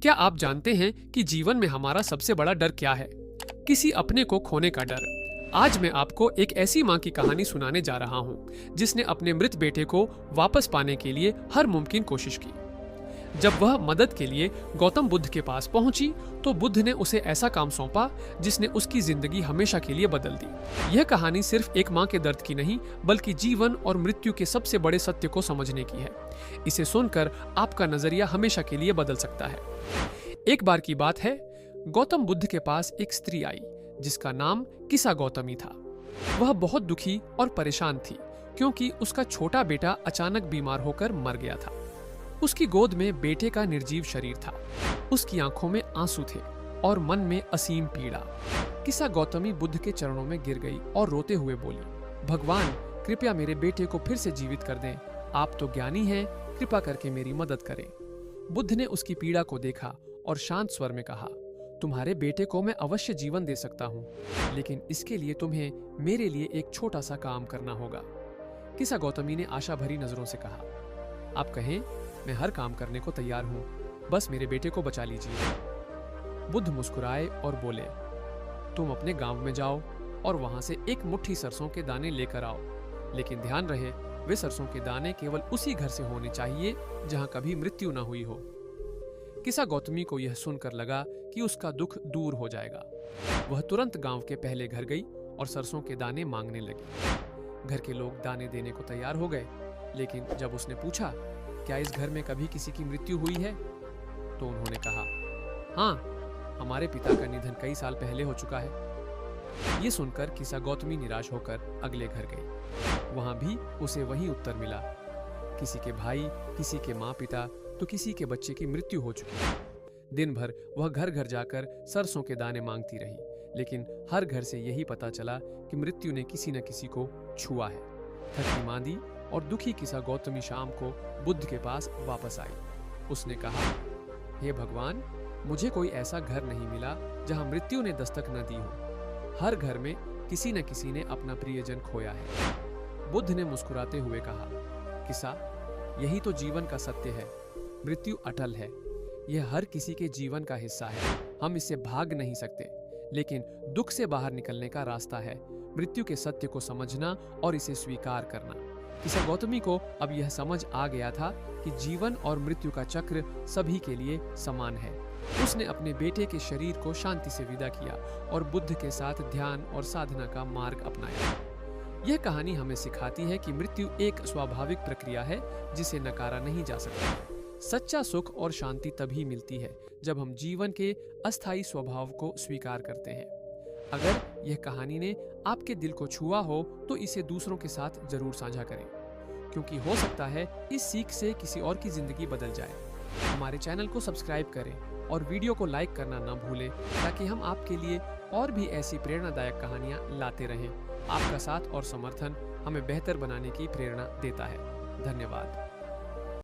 क्या आप जानते हैं कि जीवन में हमारा सबसे बड़ा डर क्या है? किसी अपने को खोने का डर। आज मैं आपको एक ऐसी माँ की कहानी सुनाने जा रहा हूँ जिसने अपने मृत बेटे को वापस पाने के लिए हर मुमकिन कोशिश की। जब वह मदद के लिए गौतम बुद्ध के पास पहुंची तो बुद्ध ने उसे ऐसा काम सौंपा जिसने उसकी जिंदगी हमेशा के लिए बदल दी। यह कहानी सिर्फ एक माँ के दर्द की नहीं बल्कि जीवन और मृत्यु के सबसे बड़े सत्य को समझने की है। इसे सुनकर आपका नजरिया हमेशा के लिए बदल सकता है। एक बार की बात है, गौतम बुद्ध के पास एक स्त्री आई जिसका नाम किसा गौतमी था। वह बहुत दुखी और परेशान थी क्योंकि उसका छोटा बेटा अचानक बीमार होकर मर गया था। उसकी गोद में बेटे का निर्जीव शरीर था। उसकी आंखों में आंसू थे और मन में असीम पीड़ा। किसा गौतमी बुद्ध के चरणों में गिर गई और रोते हुए बोली, भगवान, कृपया मेरे बेटे को फिर से जीवित कर दें। आप तो ज्ञानी हैं, कृपा करके मेरी मदद करें। बुद्ध ने उसकी पीड़ा को देखा और शांत स्वर में कहा, तुम्हारे बेटे को मैं अवश्य जीवन दे सकता हूँ, लेकिन इसके लिए तुम्हें मेरे लिए एक छोटा सा काम करना होगा। किसा गौतमी ने आशा भरी नजरों से कहा, आप कहें, मैं हर काम करने को तैयार हूँ, बस मेरे बेटे को बचा लीजिए। बुद्ध मुस्कुराए और बोले, तुम अपने गांव में जाओ और वहां से एक मुट्ठी सरसों के दाने लेकर आओ, लेकिन ध्यान रहे वे सरसों के दाने केवल उसी घर से होने चाहिए जहां कभी मृत्यु न हुई हो। किसा गौतमी को यह सुनकर लगा कि उसका दुख दूर हो जाएगा। वह तुरंत गांव के पहले घर गई और सरसों के दाने मांगने लगी। घर के लोग दाने देने को तैयार हो गए, लेकिन जब उसने पूछा, क्या इस घर में कभी किसी की मृत्यु हुई है, तो उन्होंने कहा, हाँ, हमारे पिता का निधन कई साल पहले हो चुका है। ये सुनकर किसा गौतमी निराश होकर अगले घर गई। वहां भी उसे वही उत्तर मिला, किसी के भाई, किसी के माँ पिता, तो किसी के बच्चे की मृत्यु हो चुकी है। दिन भर वह घर घर जाकर सरसों के दाने मांगती रही, लेकिन हर घर से यही पता चला कि मृत्यु ने किसी न किसी को छुआ है। थकी मांदी और दुखी किसा गौतमी शाम को बुद्ध के पास वापस आई। उसने कहा, हे भगवान, मुझे कोई ऐसा घर नहीं मिला जहां मृत्यु ने दस्तक न दी हो। हर घर में किसी न किसी ने अपना प्रियजन खोया है। बुद्ध ने मुस्कुराते हुए कहा, किसा, यही तो जीवन का सत्य है। मृत्यु अटल है, यह हर किसी के जीवन का हिस्सा है। हम इससे भाग नहीं सकते, लेकिन दुख से बाहर निकलने का रास्ता है मृत्यु के सत्य को समझना और इसे स्वीकार करना। किसा गौतमी को अब यह समझ आ गया था कि जीवन और मृत्यु का चक्र सभी के लिए समान है। उसने अपने बेटे के शरीर को शांति से विदा किया और बुद्ध के साथ ध्यान और साधना का मार्ग अपनाया। यह कहानी हमें सिखाती है कि मृत्यु एक स्वाभाविक प्रक्रिया है जिसे नकारा नहीं जा सकता। सच्चा सुख और शांति तभी मिलती है जब हम जीवन के अस्थायी स्वभाव को स्वीकार करते हैं। अगर यह कहानी ने आपके दिल को छुआ हो तो इसे दूसरों के साथ जरूर साझा करें, क्योंकि हो सकता है इस सीख से किसी और की जिंदगी बदल जाए। हमारे चैनल को सब्सक्राइब करें और वीडियो को लाइक करना न भूलें, ताकि हम आपके लिए और भी ऐसी प्रेरणादायक कहानियां लाते रहें। आपका साथ और समर्थन हमें बेहतर बनाने की प्रेरणा देता है। धन्यवाद।